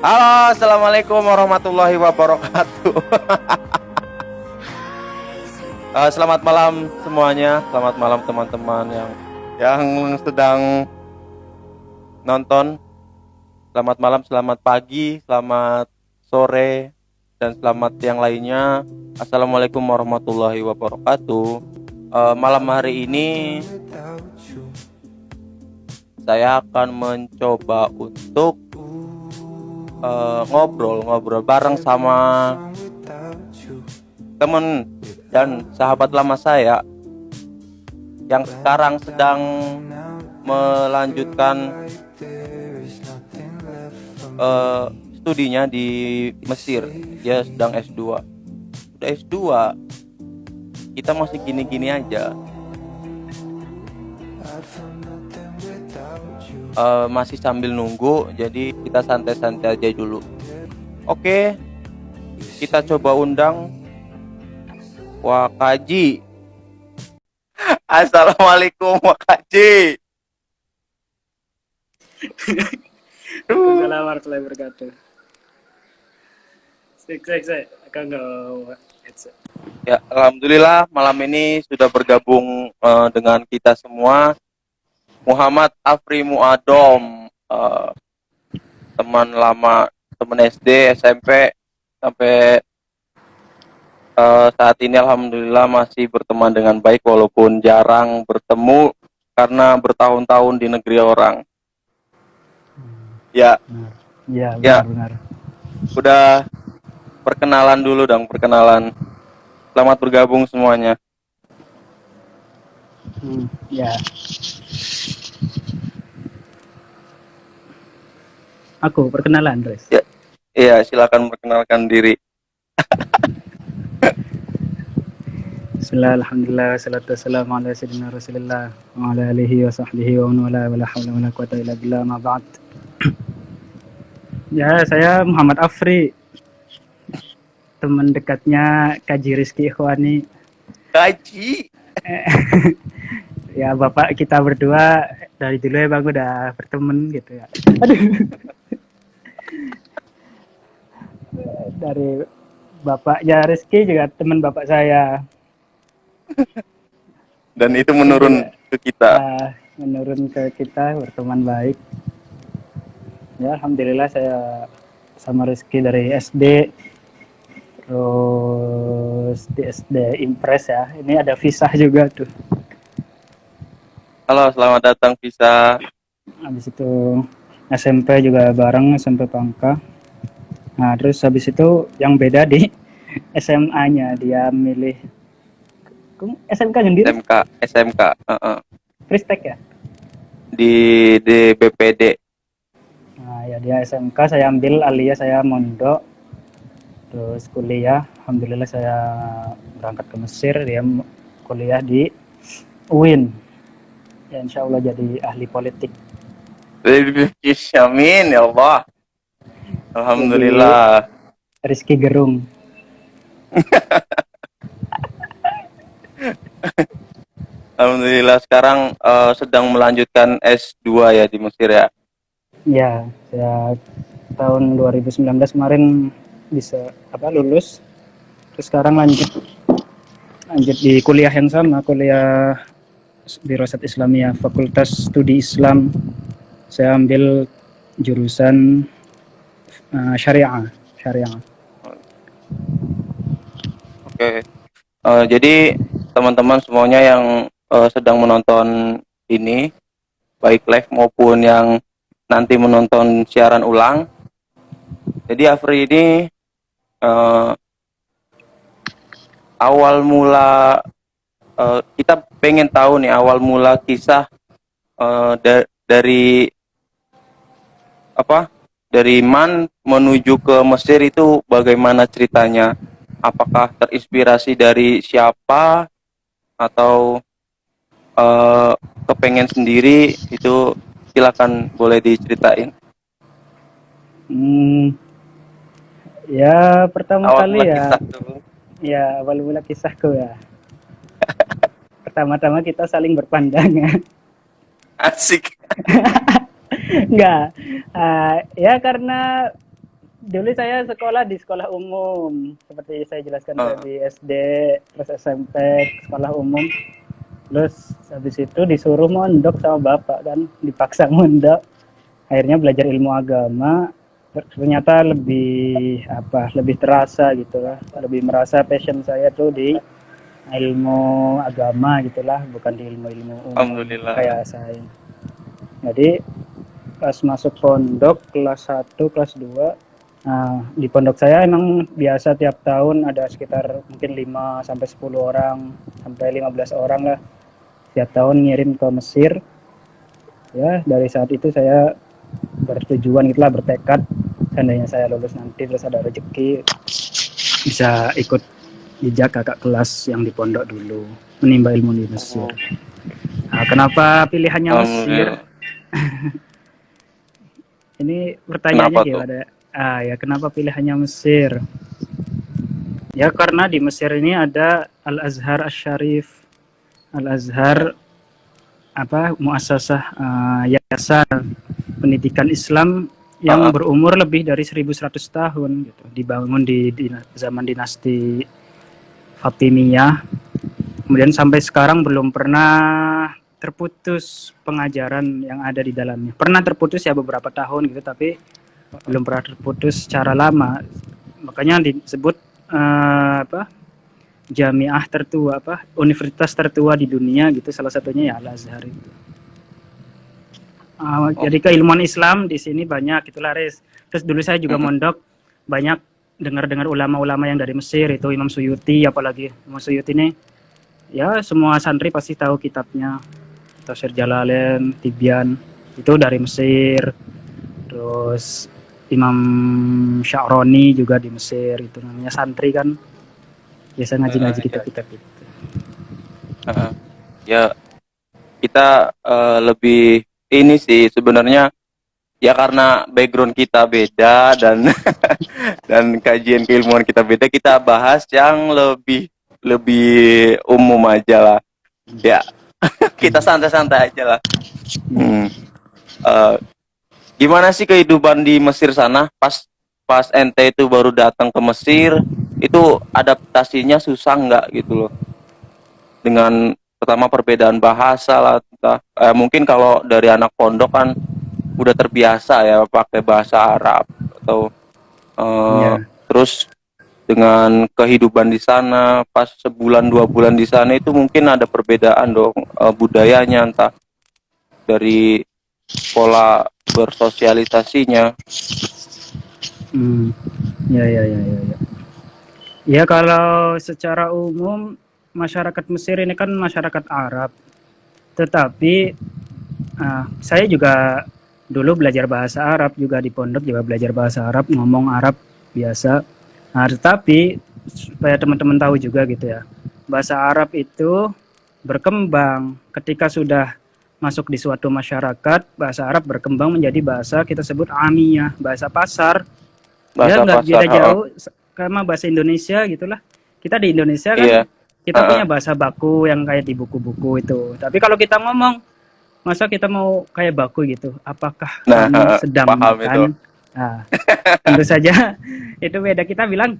Halo, assalamualaikum warahmatullahi wabarakatuh. Selamat malam semuanya, selamat malam teman-teman yang sedang nonton. Selamat malam, selamat pagi, selamat sore, dan selamat yang lainnya. Assalamualaikum warahmatullahi wabarakatuh. Malam hari ini saya akan mencoba untuk ngobrol bareng sama temen dan sahabat lama saya yang sekarang sedang melanjutkan studinya di Mesir. Dia sedang S2. Udah S2, kita masih gini-gini aja. Masih sambil nunggu, jadi kita santai-santai aja dulu. Oke, kita coba undang Wakaji. Assalamualaikum Wakaji. Waalaikumsalam warahmatullahi wabarakatuh. Saya akan nggak headset. Ya, alhamdulillah malam ini sudah bergabung dengan kita semua Muhammad Afri Muadom, teman lama, teman SD, SMP, sampai saat ini alhamdulillah masih berteman dengan baik walaupun jarang bertemu karena bertahun-tahun di negeri orang. Ya, Benar. udah perkenalan dulu dong, perkenalan. Selamat bergabung semuanya. Ya. Aku perkenalan, Dres. Iya, silakan perkenalkan diri. Bismillah, alhamdulillah, salatu wassalamu ala sayyidina Rasulillah wa ala alihi wa sahbihi wa man wala wala hawla wala quwata illa billah ma ba'd. Ya, saya Muhammad Afri. Teman dekatnya Kaji Rizky Ikhwani. Kaji. Ya, bapak kita berdua dari dulu ya Bang udah berteman gitu ya. Aduh. Dari bapaknya Rizky juga teman bapak saya. Dan itu menurun ke kita. Menurun ke kita, berteman baik. Ya, alhamdulillah saya sama Rizky dari SD. Terus di SD Impres ya. Ini ada Visah juga tuh. Halo, selamat datang Visa. Habis itu SMP juga bareng, SMP Pangka. Nah, terus habis itu yang beda di SMA-nya, dia milih SMK sendiri. SMK. Kristek ya? Di BPD. Nah, ya dia SMK, saya ambil Alia, saya mondok. Terus kuliah, alhamdulillah saya berangkat ke Mesir, dia kuliah di UIN. Ya, insya Allah jadi ahli politik. Amin ya Allah. Alhamdulillah. Rizky Gerung. Alhamdulillah sekarang sedang melanjutkan S2 ya di Mesir ya. Ya, saya tahun 2019 kemarin bisa lulus. Terus sekarang lanjut di kuliah yang sama, kuliah Dirasat Islamiyah, Fakultas Studi Islam. Saya ambil jurusan syariah. Oke. Jadi teman-teman semuanya yang sedang menonton ini, baik live maupun yang nanti menonton siaran ulang. Jadi Afri ini awal mula kita pengen tahu nih awal mula kisah dari Man menuju ke Mesir itu bagaimana ceritanya? Apakah terinspirasi dari siapa atau kepengen sendiri? Itu silakan boleh diceritain. Ya pertama awal kali mula ya awal mula kisahku ya. Pertama-tama kita saling berpandangan. Asik. Enggak. Ya karena Dulu saya sekolah di sekolah umum, seperti saya jelaskan Ah, tadi, SD, terus SMP, sekolah umum. Terus habis itu disuruh mondok sama bapak kan, dipaksa mondok. Akhirnya belajar ilmu agama, ternyata lebih lebih terasa gitu lah, lebih merasa passion saya tuh di ilmu agama gitulah, bukan di ilmu-ilmu umum alhamdulillah. kayak saya. Jadi pas masuk pondok kelas 1, kelas 2, nah, di pondok saya emang biasa tiap tahun ada sekitar mungkin 5 sampai 10 orang sampai 15 orang lah tiap tahun ngirim ke Mesir. Ya, dari saat itu saya bertujuan gitulah, bertekad seandainya saya lulus nanti terus ada rezeki bisa ikut jejak kakak kelas yang di pondok dulu menimba ilmu di Mesir. Oh, Nah, kenapa pilihannya Mesir? alhamdulillah. Ini pertanyaannya Kenapa tuh? gimana? Ya kenapa pilihannya Mesir? Ya karena di Mesir ini ada Al Azhar Asy-Syarif. Al Azhar muasasah yayasan pendidikan Islam yang Ah, berumur lebih dari 1100 tahun gitu. Dibangun di zaman dinasti Fatimiyah. Kemudian sampai sekarang belum pernah terputus pengajaran yang ada di dalamnya. Pernah terputus ya beberapa tahun gitu, tapi belum pernah terputus secara lama. Makanya disebut jamiah tertua, universitas tertua di dunia gitu, salah satunya ya Al Azhar itu. Jadi oke. keilmuan Islam di sini banyak itulah Riz. Terus dulu saya juga Mm-mm. mondok, banyak dengar-dengar ulama-ulama yang dari Mesir itu Imam Suyuti, apalagi Imam Suyuti ini ya semua santri pasti tahu kitabnya. Tafsir Jalalain, Tibyan itu dari Mesir. Terus Imam Sya'roni juga di Mesir, itu namanya santri kan biasa ngaji-ngaji Ya, kitab-kitab itu. ah, ya kita lebih ini sih sebenarnya ya karena background kita beda dan dan kajian keilmuan kita beda, kita bahas yang lebih lebih umum aja lah. Ya, kita santai-santai aja lah. Hmm. Eh, Gimana sih kehidupan di Mesir sana? Pas ente itu baru datang ke Mesir, itu adaptasinya susah nggak gitu loh? Dengan pertama perbedaan bahasa lah, mungkin kalau dari anak pondok kan udah terbiasa ya pakai bahasa Arab atau eh, Ya. terus dengan kehidupan di sana pas sebulan 2 bulan di sana itu mungkin ada perbedaan dong, budayanya entah dari pola bersosialisasinya. Ya, ya, ya, ya, ya. Ya kalau secara umum masyarakat Mesir ini kan masyarakat Arab, tetapi saya juga dulu belajar bahasa Arab juga di pondok, juga belajar bahasa Arab, ngomong Arab biasa. Nah, tetapi supaya teman-teman tahu juga gitu ya, bahasa Arab itu berkembang ketika sudah masuk di suatu masyarakat. Bahasa Arab berkembang menjadi bahasa kita sebut amiyah, bahasa pasar. Ya Bahasa nggak pasar, beda jauh sama bahasa Indonesia gitulah. Kita di Indonesia kan iya. kita Heeh. punya bahasa baku yang kayak di buku-buku itu. Tapi kalau kita ngomong, masa kita mau kayak baku gitu? Apakah Nah, kamu sedang paham itu. makan? Nah, tentu saja itu beda. Kita bilang,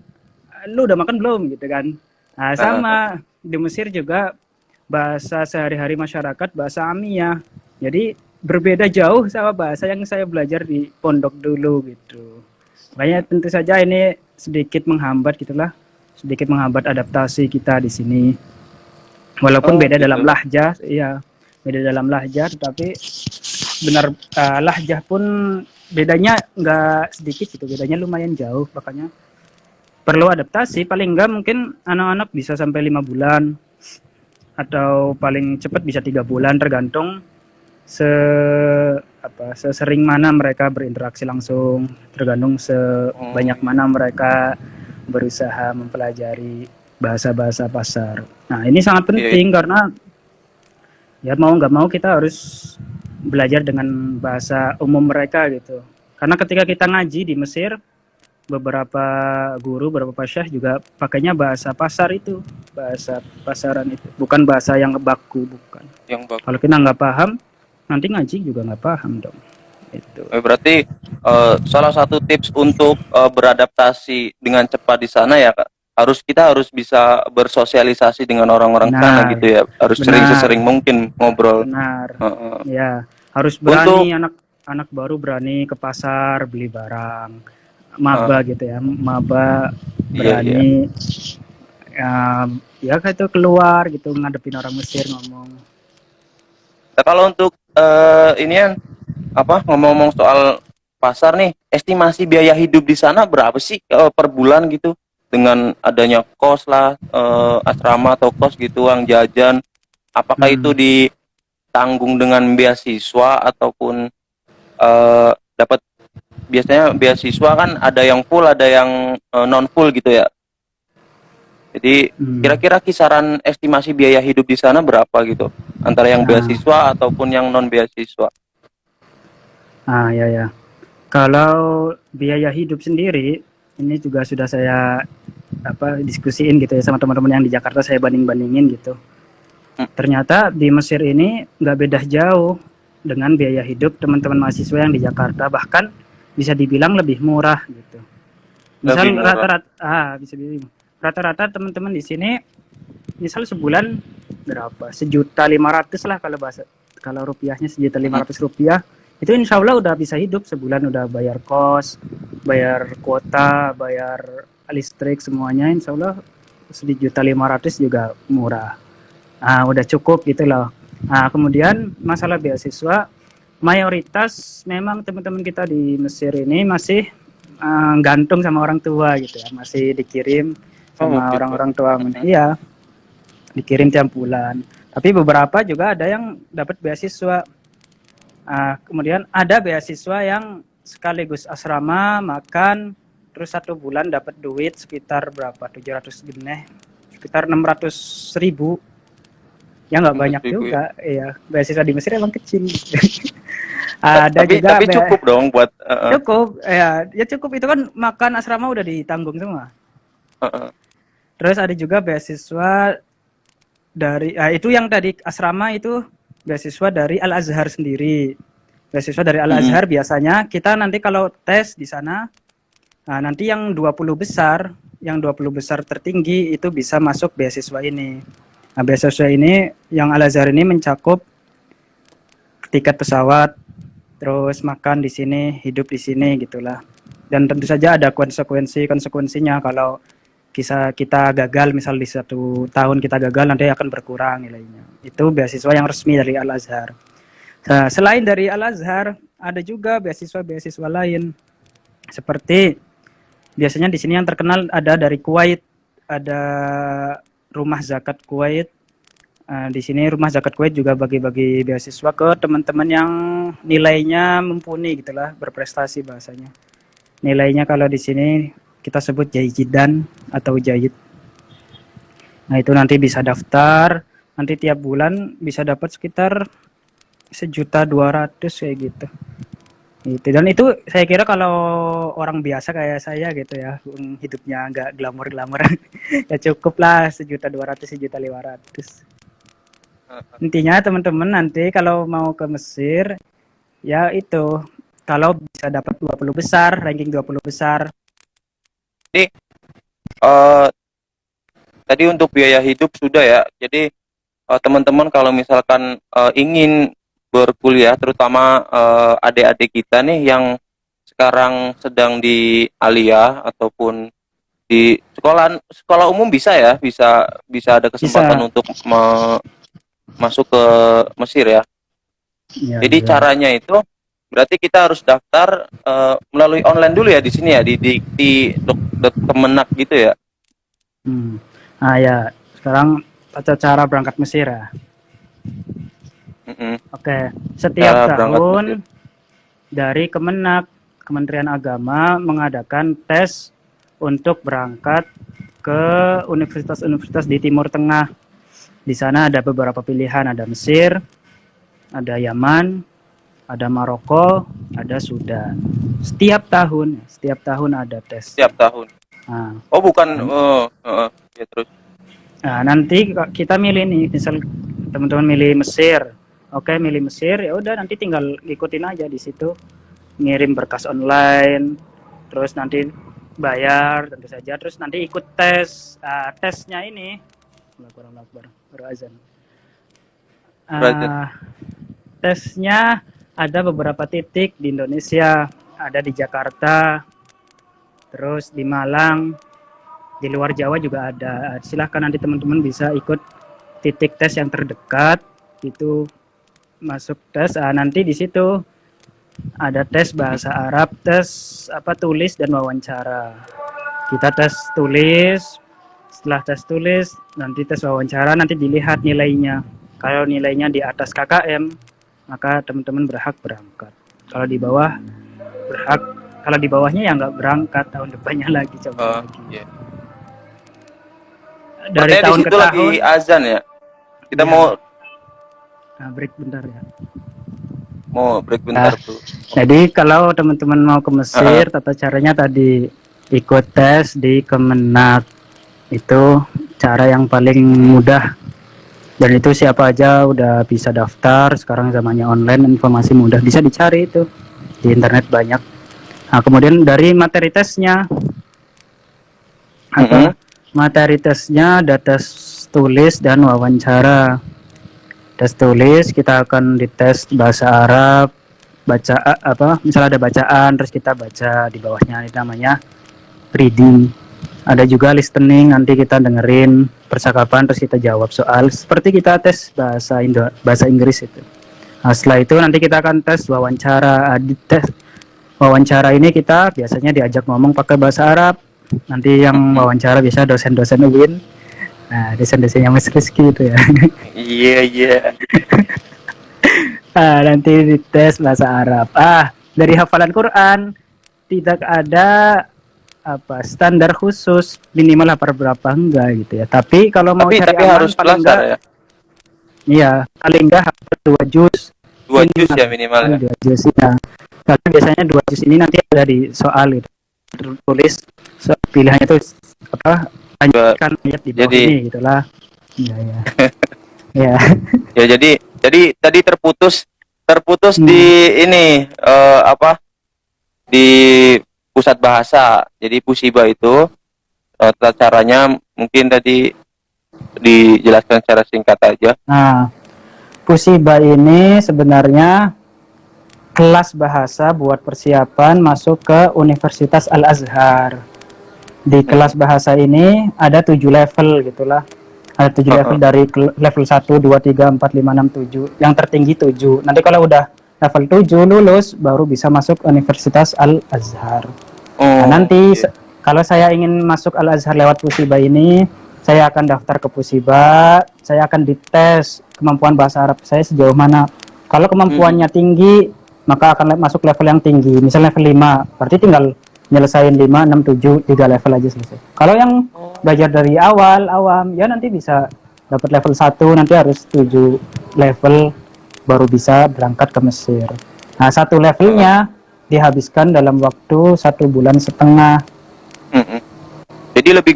lu udah makan belum gitu kan? Nah, Heeh. sama di Mesir juga bahasa sehari-hari masyarakat bahasa Amiyah. Jadi berbeda jauh sama bahasa yang saya belajar di pondok dulu gitu. Makanya tentu saja ini sedikit menghambat gitulah, sedikit menghambat adaptasi kita di sini. Walaupun Oh beda dalam gitu. lahjah, iya beda dalam lahjah, tetapi benar lahjah pun bedanya nggak sedikit gitu, bedanya lumayan jauh. Makanya perlu adaptasi. Paling enggak mungkin anak-anak bisa sampai 5 bulan atau paling cepat bisa 3 bulan, tergantung se sesering mana mereka berinteraksi langsung, tergantung sebanyak Hmm, mana mereka berusaha mempelajari bahasa-bahasa pasar. Nah ini sangat iya, iya. penting karena ya mau nggak mau kita harus belajar dengan bahasa umum mereka gitu. Karena ketika kita ngaji di Mesir, beberapa guru, beberapa syekh juga pakainya bahasa pasar itu, bahasa pasaran itu, bukan bahasa yang baku, bukan. Yang bagus. Kalau kita nggak paham, nanti ngaji juga nggak paham dong. Itu. Berarti salah satu tips untuk beradaptasi dengan cepat di sana ya Kak, kita harus bisa bersosialisasi dengan orang-orang sana Benar, gitu ya. Harus sering benar, sesering mungkin ngobrol. benar. Heeh. Ya, harus Untuk berani anak baru berani ke pasar beli barang. eh, Maba gitu ya, maba iya iya. berani ya kayak itu keluar gitu ngadepin orang Mesir ngomong. Nah, kalau untuk inian apa ngomong-ngomong soal pasar nih, estimasi biaya hidup di sana berapa sih per bulan gitu? Dengan adanya kos lah, asrama atau kos gitu, uang jajan, apakah itu Hmm. ditanggung dengan beasiswa ataupun dapat biasanya beasiswa kan ada yang full, ada yang non full gitu ya. Jadi Hmm. kira-kira kisaran estimasi biaya hidup di sana berapa gitu? Antara yang Nah, beasiswa ataupun yang non beasiswa. ya ya. Kalau biaya hidup sendiri ini juga sudah saya diskusiin gitu ya sama teman-teman yang di Jakarta, saya banding-bandingin gitu. Hmm, Ternyata di Mesir ini nggak beda jauh dengan biaya hidup teman-teman mahasiswa yang di Jakarta, bahkan bisa dibilang lebih murah gitu. lebih Misal murah. rata-rata bisa dibilang rata-rata teman-teman di sini misal sebulan berapa, 1.500.000 lah kalau bahasa, kalau rupiahnya 1.500.000 rupiah, itu insya Allah udah bisa hidup sebulan, udah bayar kos, bayar kuota, bayar listrik, semuanya insya Allah 1.500.000 juga murah. Udah cukup gitu loh. Kemudian masalah beasiswa, mayoritas memang teman-teman kita di Mesir ini masih gantung sama orang tua gitu ya, masih dikirim Oh sama gitu. orang-orang tua. Mhm. Iya, dikirim tiap bulan. Tapi beberapa juga ada yang dapat beasiswa. Kemudian ada beasiswa yang sekaligus asrama, makan, terus 1 bulan dapat duit sekitar berapa? 700 geneh, sekitar 600.000. Ya nggak banyak 100.000 ya. juga, ya. Beasiswa di Mesir emang kecil. Ada Tapi juga cukup dong buat cukup, ya cukup itu kan, makan asrama udah ditanggung semua. heeh. Terus ada juga beasiswa dari itu yang tadi asrama itu beasiswa dari Al Azhar sendiri. Beasiswa dari Al Mhm. Azhar biasanya kita nanti kalau tes di sana, nanti yang 20 besar, yang 20 besar tertinggi itu bisa masuk beasiswa ini. Nah, beasiswa ini yang Al Azhar ini mencakup tiket pesawat, terus makan di sini, hidup di sini gitulah. Dan tentu saja ada konsekuensinya kalau kita gagal, misal di 1 tahun kita gagal, nanti akan berkurang nilainya. Itu beasiswa yang resmi dari Al Azhar. Nah, selain dari Al Azhar, ada juga beasiswa-beasiswa lain. Seperti biasanya di sini yang terkenal ada dari Kuwait, ada Rumah Zakat Kuwait. Di sini Rumah Zakat Kuwait juga bagi-bagi beasiswa ke teman-teman yang nilainya mumpuni gitulah, berprestasi bahasanya. Nilainya kalau di sini kita sebut jayidan atau jayid. Nah, itu nanti bisa daftar, nanti tiap bulan bisa dapat sekitar 1.200.000 kayak gitu. Dan itu saya kira kalau orang biasa kayak saya gitu ya, hidupnya nggak glamor-glamor, ya cukup lah 1.200.000, 1.500.000. Intinya teman-teman nanti kalau mau ke Mesir, ya itu, kalau bisa dapat 20 besar, ranking 20 besar. Jadi tadi untuk biaya hidup sudah ya. Jadi teman-teman kalau misalkan ingin berkuliah, terutama adik-adik kita nih yang sekarang sedang di aliyah ataupun di sekolah sekolah umum bisa ya, bisa bisa ada kesempatan Bisa, untuk masuk ke Mesir ya. ya, Jadi ya. caranya itu berarti kita harus daftar melalui online dulu ya di sini ya, di Kemenak gitu ya. Hmm. Ya, sekarang tata cara berangkat Mesir ya. Mm-mm. Oke, setiap Cara berangkat Mesir. tahun dari Kemenak, Kementerian Agama mengadakan tes untuk berangkat ke universitas-universitas di Timur Tengah. Di sana ada beberapa pilihan, ada Mesir, ada Yaman, ada Maroko, ada Sudan. Setiap tahun ada tes. Setiap tahun. Nah, Oh bukan, ya terus. nanti kita milih nih, misal teman-teman milih Mesir, oke, milih Mesir, ya udah nanti tinggal ikutin aja di situ. ngirim berkas online, terus nanti bayar tentu saja, terus nanti ikut tes. Tesnya ini Allahu Akbar, baru azan. Derajat. Tesnya ada beberapa titik di Indonesia, ada di Jakarta, terus di Malang, di luar Jawa juga ada. Silahkan nanti teman-teman bisa ikut titik tes yang terdekat, itu masuk tes. Nanti di situ ada tes bahasa Arab, tes tulis dan wawancara. Kita tes tulis, setelah tes tulis nanti tes wawancara, nanti dilihat nilainya. Kalau nilainya di atas KKM, maka teman-teman berhak berangkat. Kalau di bawah berhak, kalau di bawahnya ya nggak berangkat, tahun depannya lagi coba lagi. Iya. Dari Berarti tahun di ke situ tahun. lagi azan ya. Kita Iya. mau Break bentar ya. break bentar tuh. Jadi kalau teman-teman mau ke Mesir, tata caranya tadi ikut tes di Kemenak. Itu cara yang paling mudah. Dan itu siapa aja udah bisa daftar. Sekarang zamannya online, informasi mudah bisa dicari itu di internet banyak. Nah, kemudian dari materi tesnya, materi tesnya ada tes tulis dan wawancara. Tes tulis kita akan dites bahasa Arab, baca misalnya ada bacaan, terus kita baca di bawahnya, itu namanya reading. Ada juga listening, nanti kita dengerin percakapan terus kita jawab soal seperti kita tes bahasa Inggris itu. Nah, setelah itu nanti kita akan tes wawancara. Di tes wawancara ini kita biasanya diajak ngomong pakai bahasa Arab. Nanti yang wawancara biasa dosen-dosen UIN. Nah, dosen-dosennya Mas Rizky itu ya. Iya. Nanti dites bahasa Arab. Dari hafalan Quran tidak ada standar khusus, minimal hafal berapa enggak gitu ya. Tapi kalau mau cari tapi aman harus paling belajar enggak, ya. Iya, paling enggak hafal 2 juz. 2 juz ya minimal ya. 2 juz ya. Karena biasanya 2 juz ini nanti ada di soal itu. Tertulis pilihannya itu lanjutkan ayat di bawah ini gitulah. Iya. Ya. Ya jadi tadi terputus di ini di pusat bahasa. Jadi Pusiba itu tata caranya mungkin tadi dijelaskan secara singkat aja. Nah, Pusiba ini sebenarnya kelas bahasa buat persiapan masuk ke Universitas Al-Azhar. Di kelas bahasa ini ada 7 level gitulah. Ada 7 level dari level 1, 2, 3, 4, 5, 6, 7. Yang tertinggi 7. Nanti kalau udah level 7 lulus, baru bisa masuk Universitas Al-Azhar. Nah, nanti kalau saya ingin masuk Al-Azhar lewat Pusiba ini, saya akan daftar ke Pusiba, saya akan dites kemampuan bahasa Arab saya sejauh mana. Kalau kemampuannya tinggi, maka akan masuk level yang tinggi. Misalnya level 5, berarti tinggal nyelesain 5, 6, 7, 3 level aja selesai. Kalau yang belajar dari awam, ya nanti bisa dapat level 1, nanti harus 7 level baru bisa berangkat ke Mesir. Nah, 1 levelnya dihabiskan dalam waktu 1,5 bulan. Jadi lebih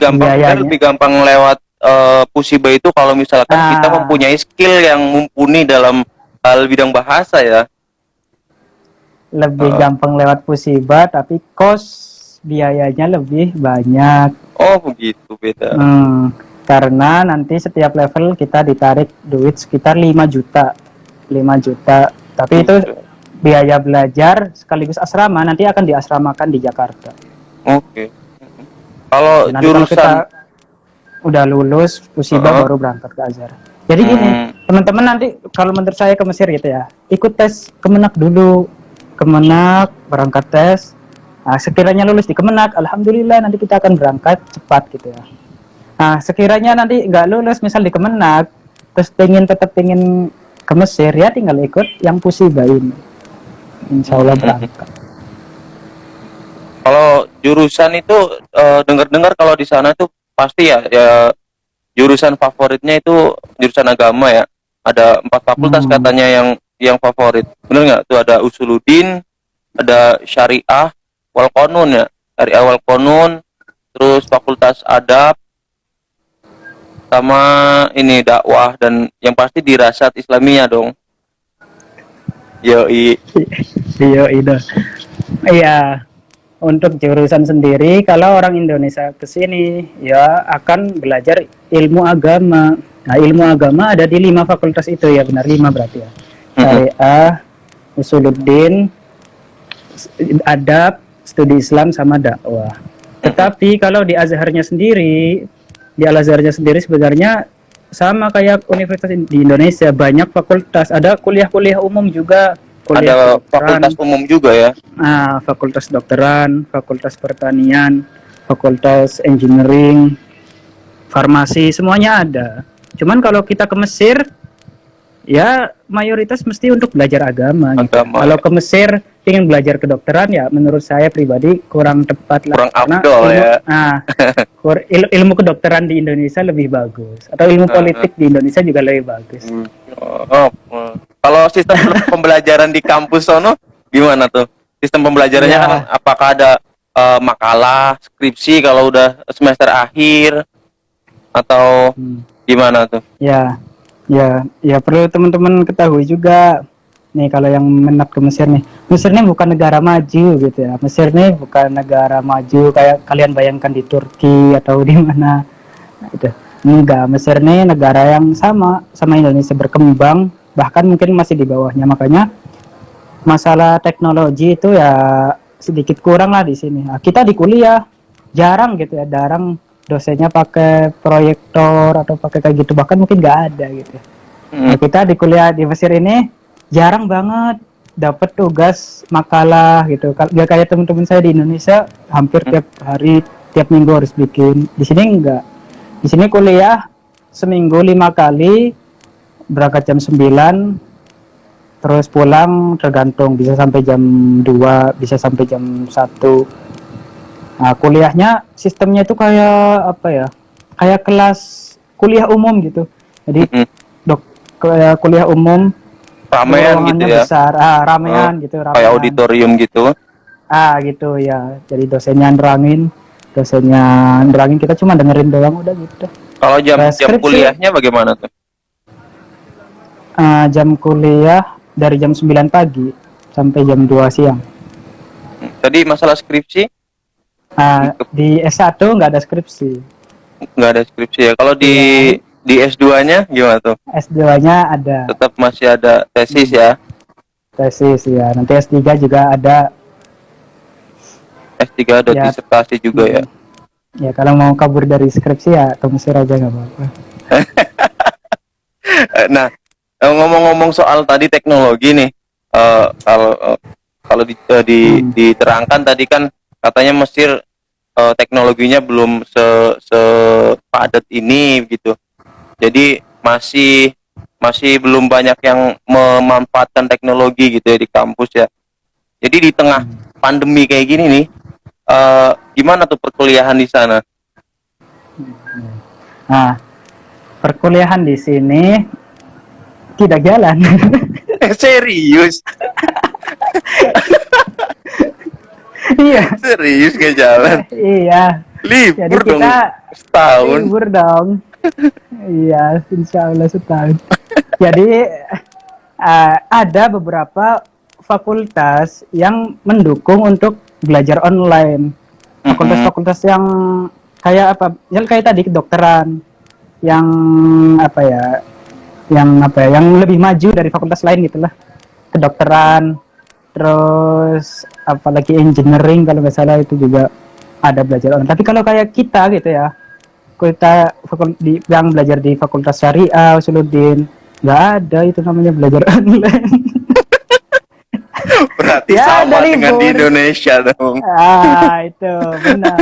gampang lewat Pusiba itu kalau misalkan kita mempunyai skill yang mumpuni dalam hal bidang bahasa ya. Lebih gampang lewat Pusiba, tapi biayanya lebih banyak. Oh begitu, beda. Karena nanti setiap level kita ditarik duit sekitar 5 juta. Tapi itu biaya belajar sekaligus asrama, nanti akan diasramakan di Jakarta. Oke. Kalau jurusan kalau kita udah lulus Pusiba baru berangkat ke Azhar. Jadi gini, teman-teman nanti kalau menurut saya ke Mesir gitu ya, ikut tes Kemenak dulu. Kemenak, berangkat tes. Nah, sekiranya lulus di Kemenak, alhamdulillah nanti kita akan berangkat cepat gitu ya. Nah, sekiranya nanti nggak lulus misal di Kemenak, terus tetap pengen ke Mesir, ya tinggal ikut yang Pusiba ini. Insya Allah berangkat. Kalau jurusan itu dengar-dengar kalau di sana itu pasti ya jurusan favoritnya itu jurusan agama ya. Ada 4 fakultas katanya yang favorit. Bener nggak? Tuh ada Usuluddin, ada Syariah, Wal Qanun ya. Syariah Wal Qanun, terus Fakultas Adab, sama ini dakwah, dan yang pasti dirasat Islamiyah dong. Yoi. Iya. Iya, untuk jurusan sendiri, kalau orang Indonesia ke sini, ya akan belajar ilmu agama. Nah, ilmu agama ada di 5 fakultas itu ya, benar 5 berarti ya. Mm-mm. Syariah, Usuluddin, Adab, Studi Islam sama dakwah. Tetapi kalau di Azharnya sendiri, di Al Azharnya sendiri sebenarnya sama kayak universitas di Indonesia, banyak fakultas, ada kuliah-kuliah umum juga, kuliah Ada kedokteran, fakultas umum juga ya. fakultas kedokteran, fakultas pertanian, fakultas engineering, farmasi, semuanya ada. Cuman kalau kita ke Mesir, ya mayoritas mesti untuk belajar agama gitu. Agama, Kalau ya. ke Mesir ingin belajar kedokteran, ya menurut saya pribadi kurang tepat lah, Kurang karena afdol ilmu, ya. ilmu kedokteran di Indonesia lebih bagus, atau ilmu politik di Indonesia juga lebih bagus. Oh, oh. Kalau sistem pembelajaran di kampus sono gimana tuh? Sistem pembelajarannya kan Ya, apakah ada makalah, skripsi kalau udah semester akhir atau hmm, gimana tuh? ya, ya perlu teman-teman ketahui juga. Nih kalau yang minat ke Mesir nih, Mesir ini bukan negara maju gitu ya. Mesir ini bukan negara maju kayak kalian bayangkan di Turki atau di mana. Nah, itu enggak, Mesir ini negara yang sama Indonesia, berkembang, bahkan mungkin masih di bawahnya. Makanya masalah teknologi itu ya sedikit kurang lah di sini. Nah, kita di kuliah jarang gitu ya, jarang dosennya pakai proyektor atau pakai kayak gitu, bahkan mungkin nggak ada gitu. Nah, kita di kuliah di Mesir ini jarang banget dapat tugas makalah gitu. Gak kayak teman-teman saya di Indonesia, hampir tiap hari, tiap minggu harus bikin. Di sini enggak. Di sini kuliah seminggu 5 kali, berangkat jam 9, terus pulang tergantung, bisa sampai jam 2, bisa sampai jam 1. Nah, kuliahnya sistemnya itu kayak apa ya? Kayak kelas kuliah umum gitu. Jadi kayak kuliah umum, Ramean gitu ruangannya ya, besar, ramean gitu, kayak ramean. auditorium gitu. Gitu ya. Jadi dosennya nerangin, kita cuma dengerin doang udah gitu. Kalau jam Skripsi, kuliahnya bagaimana tuh? jam kuliah dari jam 9 pagi sampai jam 2 siang. Tadi masalah skripsi Di S1 nggak ada skripsi. nggak ada skripsi ya. Kalau Iya. di S2-nya gimana tuh? S2-nya ada Tetap masih ada tesis ya. tesis ya. Nanti S3 juga ada. S3 ada Ya, disertasi juga ya. ya kalau mau kabur dari skripsi ya ke Mesir aja nggak apa-apa. Nah, ngomong-ngomong soal tadi teknologi nih, kalau diterangkan tadi kan katanya Mesir teknologinya belum sepadat ini gitu. Jadi masih belum banyak yang memanfaatkan teknologi gitu ya di kampus ya. Jadi di tengah pandemi kayak gini nih, gimana tuh perkuliahan di sana? Nah, perkuliahan di sini tidak jalan. Serius? Iya, Serius gak jalan? iya. Jadi Libur dong kita setahun. libur dong. Iya, insya Allah setahun. Jadi ada beberapa fakultas yang mendukung untuk belajar online. Fakultas-fakultas yang kayak apa? Yang kayak tadi kedokteran, yang apa ya? Yang lebih maju dari fakultas lain gitulah. Kedokteran, terus apalagi engineering kalau nggak salah itu juga ada belajar online. Tapi kalau kayak kita gitu ya, kita yang belajar di Fakultas Syariah, Usuluddin, nggak ada itu namanya belajar online. Berarti Ya, sama ada dengan di libur. Indonesia dong. Itu benar.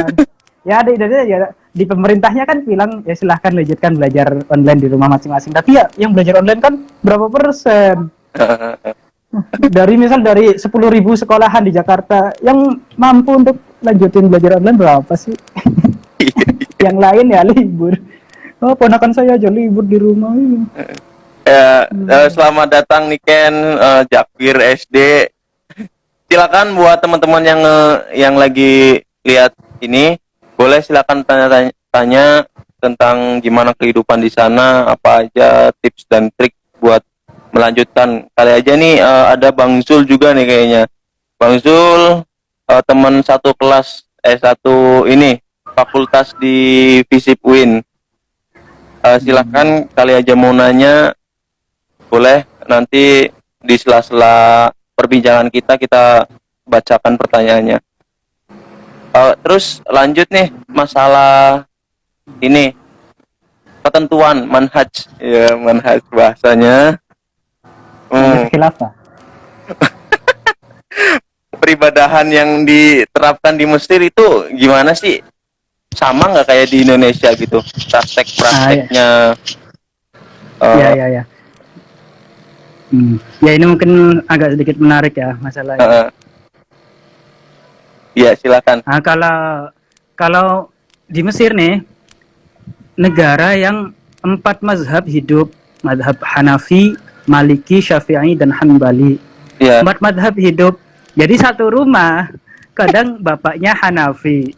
Ya ada Indonesia ya, di pemerintahnya kan bilang ya silahkan lanjutkan belajar online di rumah masing-masing. Tapi ya yang belajar online kan berapa persen? Dari 10.000 sekolahan di Jakarta, yang mampu untuk lanjutin belajar online berapa sih? Yang lain ya libur. Oh, ponakan saya aja libur di rumah. Ya, selamat datang Niken, Jakfir SD. Silakan buat teman-teman yang lagi lihat ini, boleh silakan tanya tentang gimana kehidupan di sana, apa aja tips dan trik buat melanjutkan. Kali aja nih ada Bang Zul juga nih kayaknya. Bang Zul, teman satu kelas, satu ini fakultas di FISIP UIN. Silakan kali aja mau nanya, boleh nanti di sela-sela perbincangan kita bacakan pertanyaannya. Terus lanjut nih masalah ini ketentuan manhaj, ya manhaj bahasanya. Khilafah. Peribadahan yang diterapkan di Mesir itu gimana sih? Sama nggak kayak di Indonesia gitu? Praktek-prakteknya. Ya, ya, ya. Ya, ini mungkin agak sedikit menarik ya masalahnya. Iya, silakan. Nah, kalau di Mesir nih, negara yang 4 mazhab hidup, mazhab Hanafi, Maliki, Syafi'i, dan Hanbali. Iya. 4 mazhab hidup. Jadi satu rumah, kadang bapaknya Hanafi,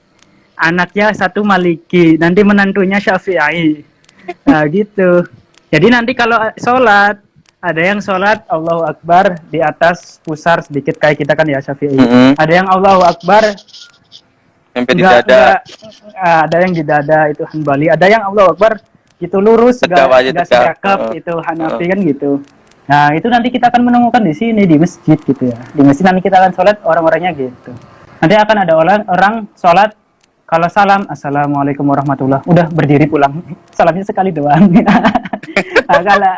anaknya satu Maliki, nanti menantunya Syafi'i. Nah, gitu. Jadi nanti kalau sholat, ada yang sholat Allahu Akbar di atas pusar sedikit kayak kita kan ya Syafi'i. Ada yang Allahu Akbar sampai di dada. Ada yang di dada itu Hanbali. Ada yang Allahu Akbar gitu lurus, nggak serakap itu Hanafi kan gitu. Nah, itu nanti kita akan menemukan di sini di masjid gitu ya. Di masjid nanti kita akan sholat orang-orangnya gitu. Nanti akan ada orang sholat, kalau salam assalamualaikum warahmatullah, udah berdiri pulang, salamnya sekali doang. Nah, kalau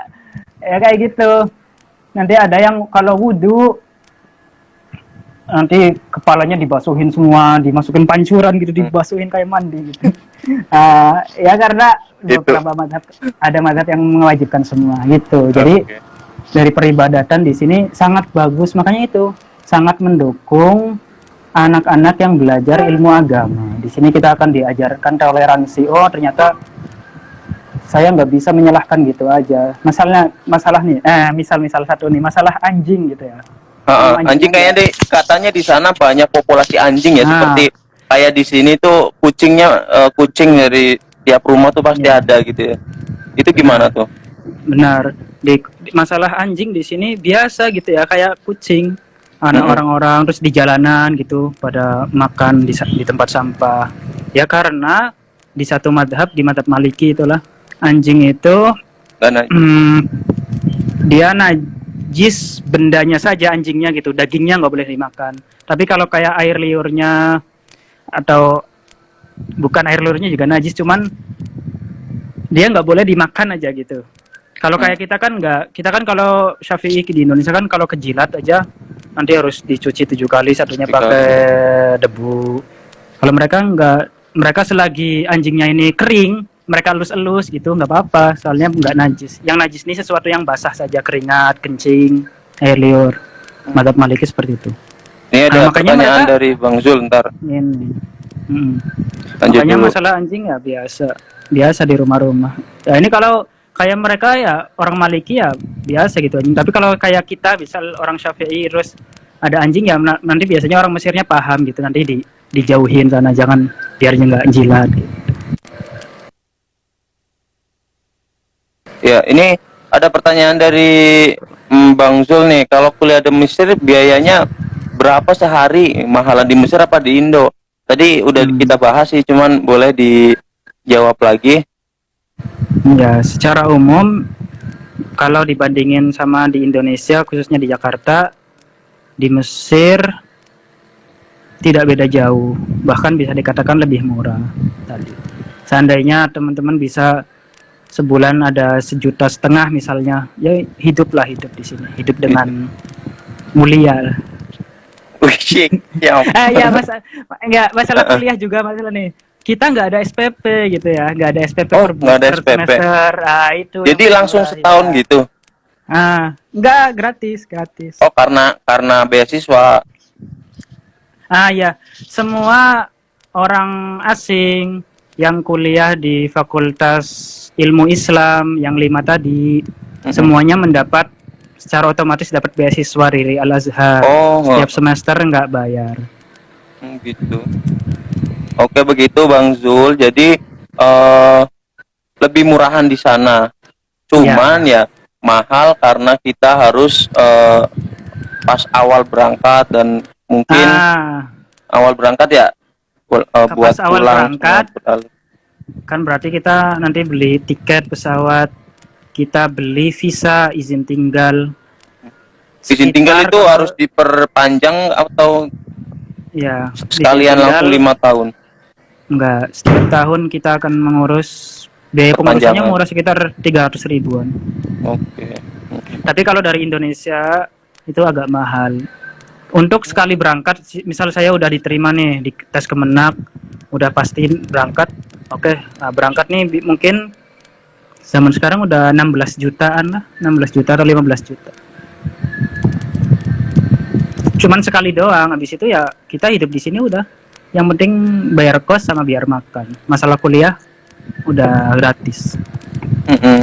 ya kayak gitu. Nanti ada yang kalau wudhu nanti kepalanya dibasuhin semua, dimasukin pancuran gitu, dibasuhin kayak mandi gitu. Ya karena beberapa mazhab, ada mazhab yang mewajibkan semua gitu. Jadi dari peribadatan di sini sangat bagus, makanya itu sangat mendukung anak-anak yang belajar ilmu agama. Di sini kita akan diajarkan toleransi. Oh, ternyata saya nggak bisa menyalahkan gitu aja. Masalah nih, misal satu nih, masalah anjing gitu ya. Anjing kayaknya katanya di sana banyak populasi anjing ya, seperti kayak di sini tuh kucingnya, kucing dari tiap rumah tuh pasti ada gitu ya. Itu gimana tuh? Benar. Di masalah anjing di sini biasa gitu ya, kayak kucing. Orang-orang terus di jalanan gitu pada makan di tempat sampah. Ya karena di satu madhab, di madhab Maliki itulah, anjing itu dia najis bendanya saja, anjingnya gitu, dagingnya nggak boleh dimakan. Tapi kalau kayak air liurnya, atau bukan air liurnya juga najis, cuman dia nggak boleh dimakan aja gitu. Kalau kayak kita kan nggak, kita kan kalau Syafi'i di Indonesia kan kalau kejilat aja nanti harus dicuci 7 kali, satunya pakai debu. Kalau mereka nggak, mereka selagi anjingnya ini kering, mereka elus-elus gitu, nggak apa-apa, soalnya nggak najis. Yang najis ini sesuatu yang basah saja, keringat, kencing, air liur. Mazhab Maliki seperti itu. Ini ada pertanyaan mereka, dari Bang Zul ntar. Ini. Makanya dulu. Masalah anjing ya biasa di rumah-rumah. Ya ini kalau kayak mereka ya orang Maliki ya biasa gitu anjing. Tapi kalau kayak kita misal orang Syafi'i terus ada anjing ya nanti biasanya orang Mesirnya paham gitu, nanti dijauhin sana, jangan biarnya nggak jilat gitu. Ya, ini ada pertanyaan dari Bang Zul nih, kalau kuliah di Mesir biayanya berapa sehari? Mahalan di Mesir apa di Indo? Tadi udah kita bahas sih, cuman boleh dijawab lagi. Ya, secara umum kalau dibandingin sama di Indonesia, khususnya di Jakarta, di Mesir tidak beda jauh, bahkan bisa dikatakan lebih murah tadi. Seandainya teman-teman bisa sebulan ada 1,5 juta misalnya, ya hidup di sini, hidup dengan mulia. Ya masalah kuliah juga masalah nih. Kita nggak ada SPP gitu ya, nggak ada SPP per semester. Itu. Jadi langsung setahun ya. Gitu. Nggak, gratis. Oh, karena beasiswa. Ya, semua orang asing yang kuliah di Fakultas Ilmu Islam yang 5 tadi, semuanya mendapat secara otomatis dapat beasiswa dari Al-Azhar. Setiap semester nggak bayar. Gitu. Oke, begitu Bang Zul. Jadi lebih murahan di sana. Cuman ya mahal karena kita harus pas awal berangkat dan mungkin awal berangkat ya, buat Pas awal pulang berangkat semua beralih. kan berarti kita nanti beli tiket pesawat, kita beli visa, izin tinggal. Izin tinggal Sekitar itu kalau harus diperpanjang atau ya izin sekalian tinggal langsung 5 tahun enggak, setiap tahun kita akan mengurus, biaya pengurusannya perpanjangan? murah sekitar 300 ribuan. Oke. Oke. Tapi kalau dari Indonesia itu agak mahal. Untuk sekali berangkat, misal saya udah diterima nih di tes Kemenak, udah pasti berangkat. Oke, nah berangkat nih mungkin zaman sekarang udah 16 jutaan lah, 16 juta atau 15 juta. Cuman sekali doang, habis itu ya kita hidup di sini udah. Yang penting bayar kos sama biar makan. Masalah kuliah udah gratis. Mm-mm.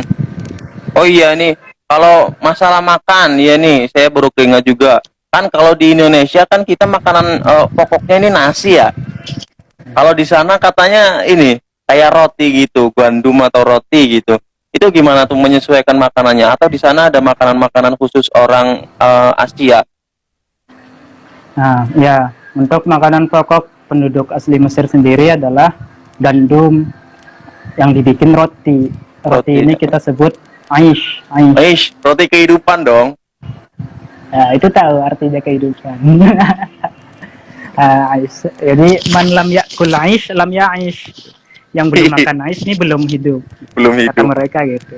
Oh iya nih, kalau masalah makan ya nih, saya baru keingat juga. Kan kalau di Indonesia kan kita makanan pokoknya ini nasi ya. Kalau di sana katanya ini kayak roti gitu, gandum atau roti gitu. Itu gimana tuh menyesuaikan makanannya? Atau di sana ada makanan-makanan khusus orang Asia? Nah, ya, untuk makanan pokok penduduk asli Mesir sendiri adalah gandum yang dibikin roti. Roti Roti. ini kita sebut aish, aish. Eish, roti kehidupan dong. Nah, itu tahu artinya kehidupan. Aish. Jadi man lam yakul aish lam yaish. Yang belum makan aish ini belum hidup. Belum Kata hidup. mereka gitu.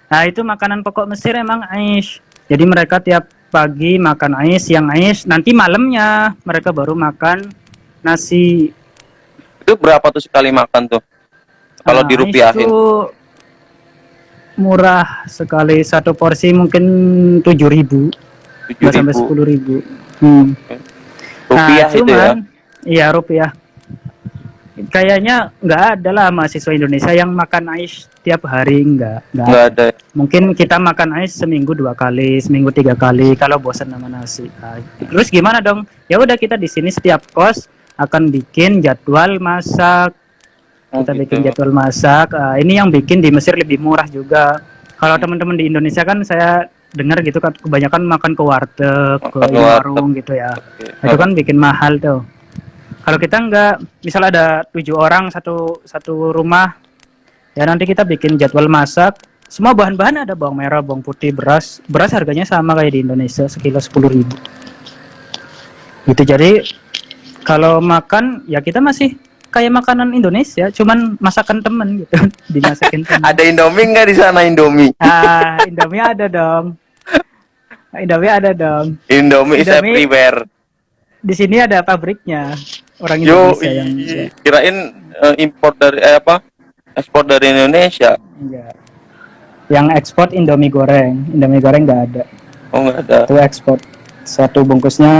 Nah, itu makanan pokok Mesir emang aish. Jadi mereka tiap pagi makan aish, siang aish, nanti malamnya mereka baru makan nasi. Itu berapa tuh sekali makan tuh? Kalau Aish dirupiahin. itu murah sekali, satu porsi mungkin 7.000 nggak sampai 7.000 10.000. rupiah itu ya. Iya rupiah. Kayaknya nggak ada lah mahasiswa Indonesia yang makan aish tiap hari, nggak Nggak ada. Mungkin kita makan aish seminggu 2 kali, seminggu 3 kali kalau bosan sama nasi. Nah, terus gimana dong? Ya udah, kita di sini setiap kos akan bikin jadwal masak. Kita gitu. bikin jadwal masak. Ini yang bikin di Mesir lebih murah juga. Kalau teman-teman di Indonesia kan saya dengar gitu kan kebanyakan makan ke warteg, ke Makan ke warteg. warung gitu ya. Oke. Itu kan bikin mahal tuh. Kalau kita enggak, misal ada 7 orang satu rumah, ya nanti kita bikin jadwal masak. Semua bahan-bahan ada, bawang merah, bawang putih, beras. Beras harganya sama kayak di Indonesia, sekilo 10.000. Gitu. Jadi kalau makan ya kita masih kayak makanan Indonesia, cuman masakan temen gitu, dimasakin temen. Ada Indomie nggak di sana, Indomie? Indomie ada dong. Indomie ada dong. Indomie is Indomie- everywhere. Di sini ada pabriknya. Orang Yo, Indonesia yang kirain impor dari ekspor dari Indonesia. enggak. Yang ekspor Indomie goreng. Indomie goreng nggak ada. Oh nggak ada. Itu ekspor. Satu bungkusnya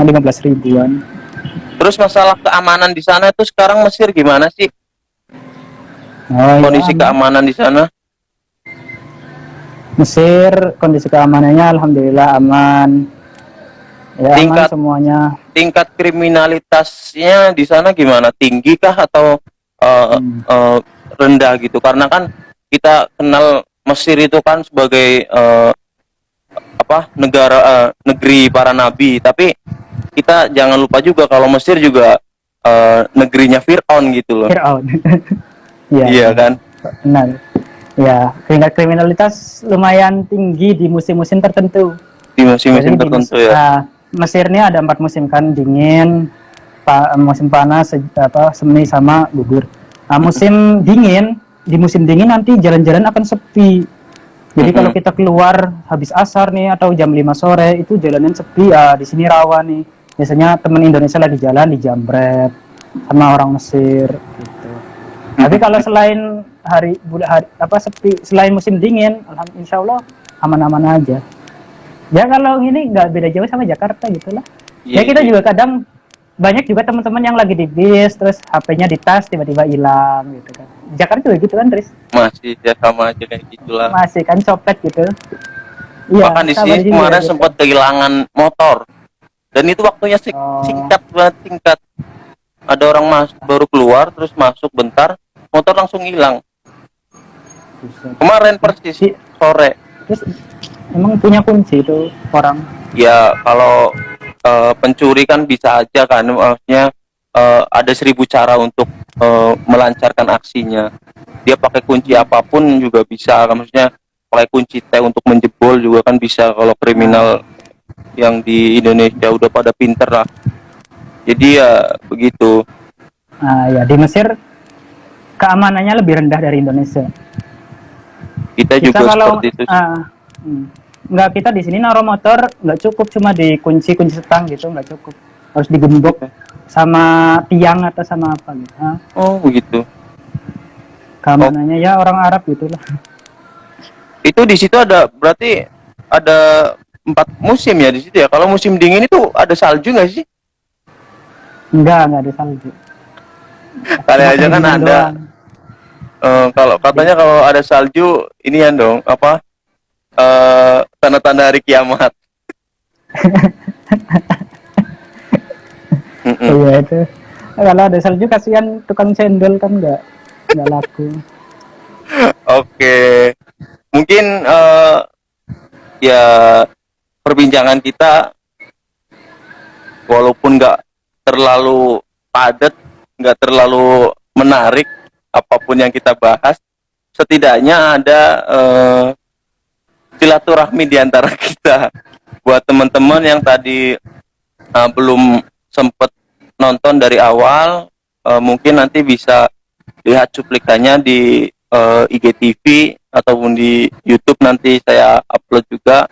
15 ribuan. Terus masalah keamanan di sana itu sekarang Mesir gimana sih? Oh, Kondisi ya, keamanan di sana? Mesir kondisi keamanannya alhamdulillah aman. Ya, Tingkat- aman semuanya. Tingkat kriminalitasnya di sana gimana? Tinggi kah atau rendah gitu? Karena kan kita kenal Mesir itu kan sebagai negeri para nabi, tapi kita jangan lupa juga kalau Mesir juga negerinya Fir'aun gitu loh. Fir'aun. Iya. Iya kan? Benar. Ya, tingkat kriminalitas lumayan tinggi di musim-musim tertentu. Di musim-musim Jadi di tertentu ya. Mesir ini ada 4 musim kan, dingin, musim panas, semi sama gugur. Nah, musim dingin, di musim dingin nanti jalan-jalan akan sepi. Jadi kalau kita keluar habis asar nih atau jam 5 sore itu jalanan sepi. Di sini rawan nih. Biasanya teman Indonesia lagi jalan dijambret sama orang Mesir gitu. Tapi kalau selain sepi, selain musim dingin, insya Allah aman-aman aja. Ya kalau ini nggak beda jauh sama Jakarta gitulah. Iya, Ya kita iya. juga kadang banyak juga teman-teman yang lagi di bis terus HP-nya di tas tiba-tiba hilang gitu kan. Jakarta juga gitu kan, Tris? Masih ya sama aja kayak gitulah. Masih kan copet gitu. Iya. Bahkan di sama sini juga kemarin gitu. sempat kehilangan motor. Dan itu waktunya Oh. singkat banget, singkat. Ada orang baru keluar terus masuk bentar, motor langsung hilang. Kemarin persis Si- sore. Terus emang punya kunci itu orang. Ya kalau pencuri kan bisa aja kan, maksudnya ada 1000 cara untuk melancarkan aksinya. Dia pakai kunci apapun juga bisa, maksudnya pakai kunci T untuk menjebol juga kan bisa kalau kriminal yang di Indonesia udah pada pinter lah. Jadi ya begitu. Ya di Mesir keamanannya lebih rendah dari Indonesia. Kita juga kalau seperti itu. Nggak, kita di sini naruh motor nggak cukup cuma dikunci setang gitu, nggak cukup, harus digembok sama tiang atau sama apa gitu. Oh begitu. Keamanannya ya orang Arab gitulah. Itu di situ ada, berarti ada 4 musim ya di situ ya. Kalau musim dingin itu ada salju nggak sih? Enggak ada salju. Kali aja kan ada. Kalau katanya kalau ada salju ini ya dong apa, tanda-tanda hari kiamat. Iya itu. Kalau ada salju kasihan tukang cendol kan nggak laku. Oke. Mungkin ya perbincangan kita walaupun nggak terlalu padat, nggak terlalu menarik, apapun yang kita bahas, setidaknya ada silaturahmi di antara kita. Buat teman-teman yang tadi belum sempat nonton dari awal, mungkin nanti bisa lihat cuplikannya di IGTV ataupun di YouTube, nanti saya upload juga.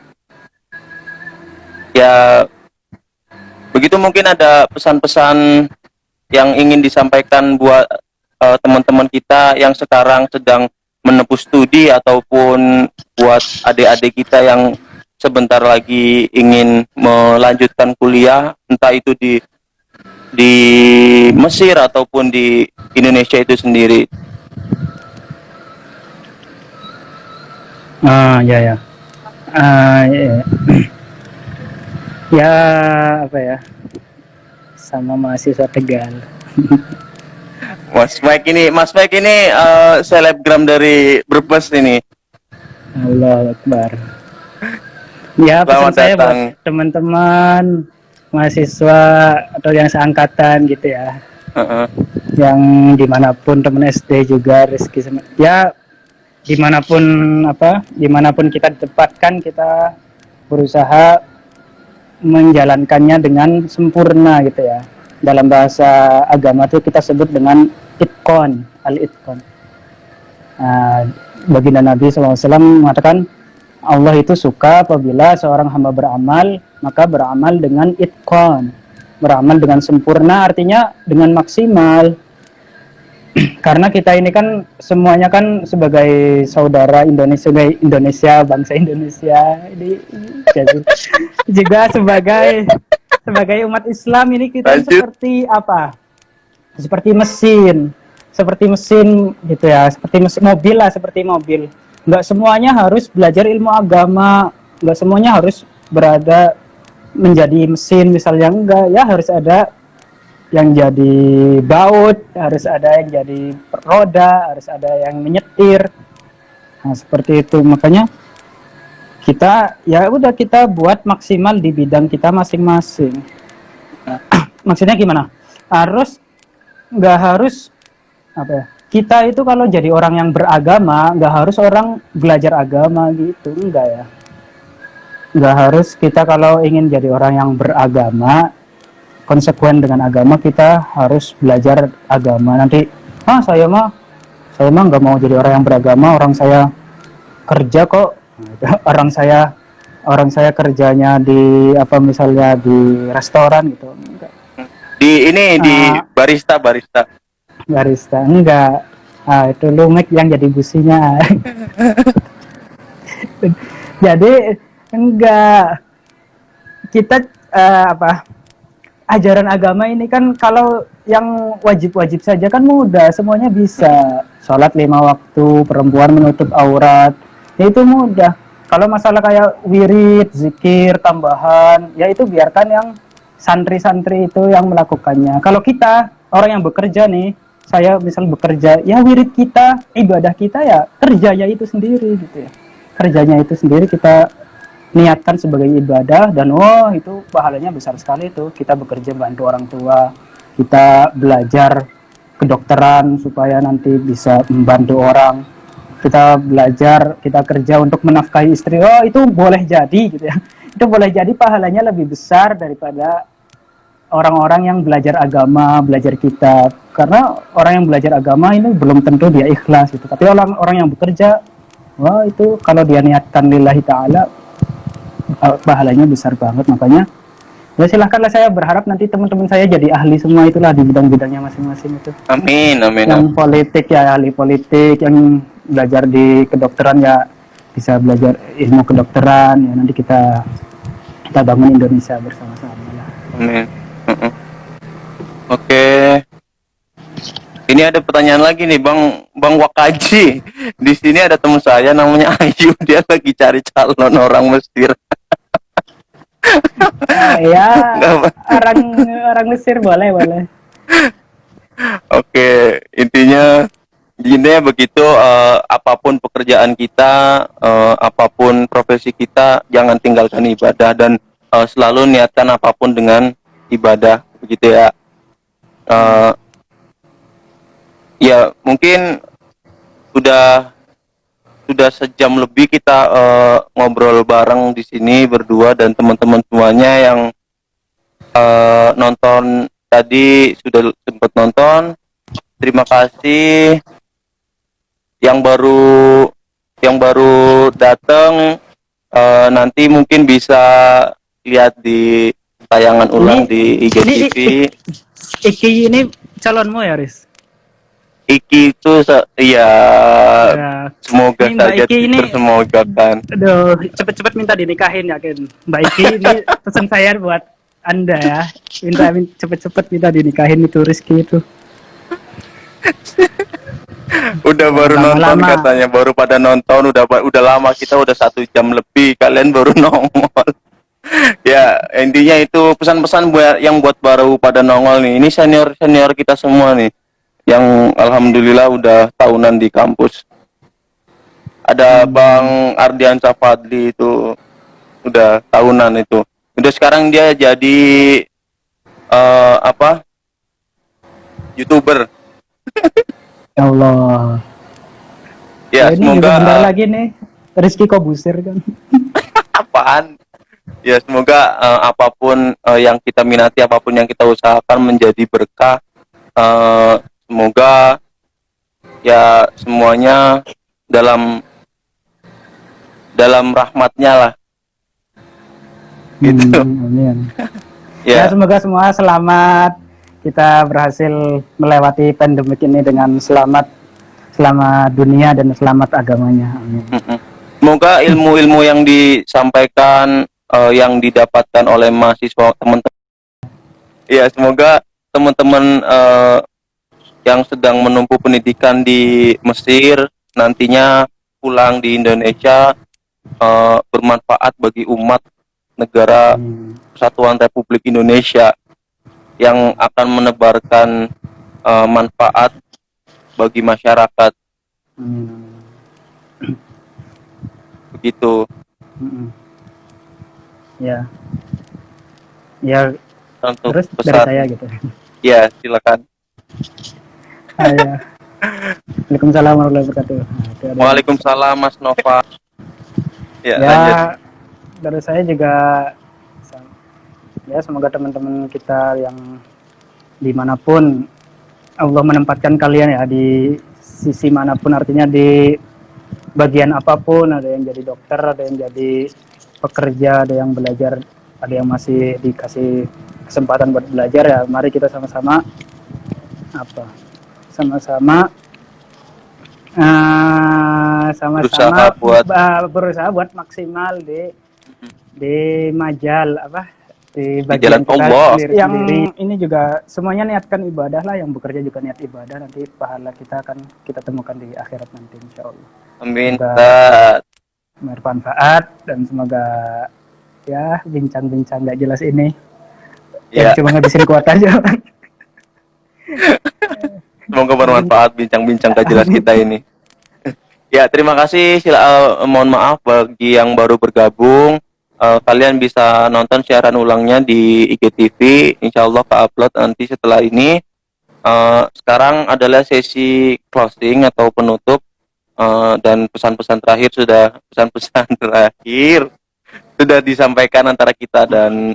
Ya begitu, mungkin ada pesan-pesan yang ingin disampaikan buat teman-teman kita yang sekarang sedang menempuh studi, ataupun buat adik-adik kita yang sebentar lagi ingin melanjutkan kuliah, entah itu di Mesir ataupun di Indonesia itu sendiri. Ya. Ya apa ya, sama mahasiswa Tegal. Mas Mike ini selebgram dari Brebes ini. Allah Akbar. Ya, pesan saya buat teman-teman mahasiswa atau yang seangkatan gitu ya, yang dimanapun, teman SD juga, Rizky, ya dimanapun kita ditempatkan, kita berusaha menjalankannya dengan sempurna gitu ya. Dalam bahasa agama itu kita sebut dengan itqan, al-itqan. Baginda Nabi SAW mengatakan Allah itu suka apabila seorang hamba beramal, maka beramal dengan itqan, beramal dengan sempurna, artinya dengan maksimal. Karena kita ini kan semuanya kan sebagai saudara Indonesia, bangsa Indonesia, jadi juga sebagai umat Islam ini kita seperti apa? Seperti mesin gitu ya, seperti mesin mobil lah, seperti mobil. Nggak semuanya harus belajar ilmu agama, nggak semuanya harus berada menjadi mesin misalnya, enggak ya, harus ada yang jadi baut, harus ada yang jadi roda, harus ada yang menyetir. Nah, seperti itu. Makanya kita ya udah, kita buat maksimal di bidang kita masing-masing. Maksudnya gimana? Nggak harus apa ya? Kita itu kalau jadi orang yang beragama, nggak harus orang belajar agama gitu, enggak ya. Nggak harus kita kalau ingin jadi orang yang beragama, konsekuen dengan agama, kita harus belajar agama. Nanti saya mah nggak mau jadi orang yang beragama, orang saya kerja kok, orang saya kerjanya di apa, misalnya di restoran gitu, enggak. Di barista enggak. Itu Lumek yang jadi businya. Jadi enggak, kita ajaran agama ini kan kalau yang wajib-wajib saja kan mudah, semuanya bisa. Sholat 5 waktu, perempuan menutup aurat, ya itu mudah. Kalau masalah kayak wirid, zikir, tambahan, ya itu biarkan yang santri-santri itu yang melakukannya. Kalau kita, orang yang bekerja nih, saya misal bekerja, ya wirid kita, ibadah kita ya kerjanya itu sendiri gitu ya. Kerjanya itu sendiri kita niatkan sebagai ibadah, dan itu pahalanya besar sekali itu. Kita bekerja bantu orang tua, kita belajar kedokteran supaya nanti bisa membantu orang, kita belajar, kita kerja untuk menafkahi istri, itu boleh jadi gitu ya. Itu boleh jadi pahalanya lebih besar daripada orang-orang yang belajar agama, belajar kitab. Karena orang yang belajar agama ini belum tentu dia ikhlas gitu. Tapi orang-orang yang bekerja, itu kalau dia niatkan lillahi ta'ala, pahalanya besar banget. Makanya ya silahkanlah, saya berharap nanti teman-teman saya jadi ahli semua itulah di bidang-bidangnya masing-masing itu. Amin, amin. Yang politik ya ahli politik, yang belajar di kedokteran ya bisa belajar ilmu kedokteran ya, nanti kita bangun Indonesia bersama-sama ya. Amin. Oke. Ini ada pertanyaan lagi nih, Bang Wakaji. Di sini ada teman saya namanya Ayu, dia lagi cari calon orang Mesir. Ya, orang Mesir boleh. Oke, intinya begitu, apapun pekerjaan kita, apapun profesi kita, jangan tinggalkan ibadah dan selalu niatkan apapun dengan ibadah, begitu ya. Ya mungkin sudah sejam lebih kita ngobrol bareng di sini berdua, dan teman-teman semuanya yang nonton tadi sudah sempat nonton. Terima kasih. Yang baru datang, nanti mungkin bisa lihat di tayangan ulang di IGTV. Iki ini calonmu ya, Riz? Iki itu ya, semoga ini saja tersemogakan. Aduh, cepet-cepet minta dinikahin yakin. Mbak Iki ini pesan saya buat Anda ya. Minta cepet-cepet minta dinikahin itu Rizky itu. Udah baru nonton katanya, baru pada nonton, udah lama, kita udah 1 jam lebih, kalian baru nongol. Ya intinya itu pesan-pesan buat baru pada nongol nih. Ini senior kita semua nih, yang alhamdulillah udah tahunan di kampus. Ada Bang Ardiansa Fadli itu udah tahunan itu. Udah sekarang dia jadi YouTuber. Ya Allah. Ya ini semoga juga bentar lagi nih Rizky Kobusir kan. apaan? Ya semoga apapun yang kita minati, apapun yang kita usahakan menjadi berkah. Semoga ya semuanya dalam rahmatnya lah. Gitu. Amin. Ya, semoga semua selamat. Kita berhasil melewati pandemik ini dengan selamat dunia dan selamat agamanya. Amin. Semoga ilmu-ilmu yang disampaikan, yang didapatkan oleh mahasiswa teman-teman, ya semoga teman-teman yang sedang menempuh pendidikan di Mesir nantinya pulang di Indonesia bermanfaat bagi umat negara Kesatuan Republik Indonesia, yang akan menebarkan manfaat bagi masyarakat. Begitu. Ya Untuk terus pesan dari saya gitu. Ya silakan. Ya. Waalaikumsalam warahmatullahi wabarakatuh. Waalaikumsalam Mas Nova. Ya, ya lanjut. Dari saya juga ya, semoga teman-teman kita yang dimanapun Allah menempatkan kalian ya, di sisi manapun, artinya di bagian apapun, ada yang jadi dokter, ada yang jadi pekerja, ada yang belajar, ada yang masih dikasih kesempatan buat belajar, ya mari kita sama-sama berusaha buat maksimal di majal di bagian kita yang sendiri. Ini juga semuanya niatkan ibadah lah, yang bekerja juga niat ibadah, nanti pahala kita akan kita temukan di akhirat nanti insyaallah. Amin. Bermanfaat, dan semoga ya bincang-bincang gak jelas ini ya cuma ngabisin kuota aja. Semoga bermanfaat bincang-bincang gak jelas kita ini. Ya terima kasih. Mohon maaf bagi yang baru bergabung. kalian bisa nonton siaran ulangnya di IGTV, insya Allah ke-upload nanti setelah ini. Sekarang adalah sesi closing atau penutup, dan pesan-pesan terakhir sudah disampaikan antara kita dan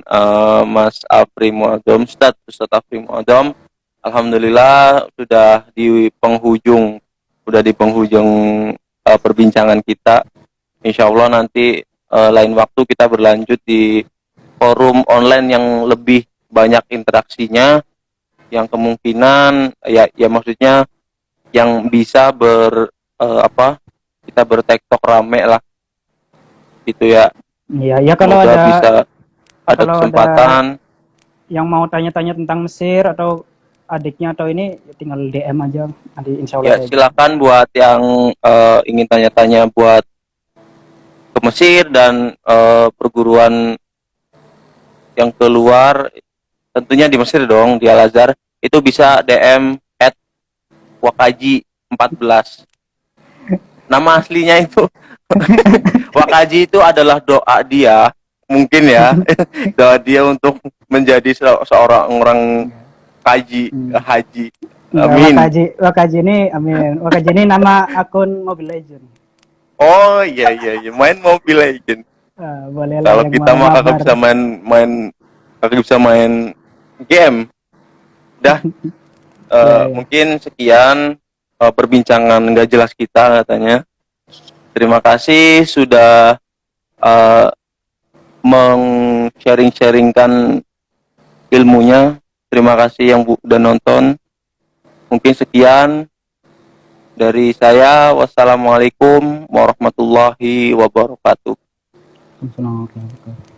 Mas Afri Muadom, Ustadz Afri Muadom. Alhamdulillah sudah di penghujung perbincangan kita. Insya Allah nanti lain waktu kita berlanjut di forum online yang lebih banyak interaksinya, yang kemungkinan ya maksudnya yang bisa kita bertektok rame lah gitu ya. Iya, ya kalau Semoga ada bisa ada kalau kesempatan. yang mau tanya-tanya tentang Mesir atau adiknya atau ini ya tinggal DM aja, nanti insya Allah Ya saya silakan buat yang ingin tanya-tanya buat ke Mesir dan perguruan yang keluar, tentunya di Mesir dong, di Al Azhar, itu bisa DM @wakaji14. Nama aslinya itu Wakaji itu adalah doa dia, mungkin ya, doa dia untuk menjadi seorang orang kaji, haji. Enggak, Amin. Wakaji ini, amin. Wakaji ini nama akun Mobile Legend. Oh iya, main Mobile Legend. Boleh lah Kalau yang kita mah kagak bisa kagak bisa main game. Dah, mungkin sekian perbincangan nggak jelas kita katanya. Terima kasih sudah meng-sharing-sharingkan ilmunya. Terima kasih yang udah nonton. Mungkin sekian dari saya. Wassalamualaikum warahmatullahi wabarakatuh. Assalamualaikum.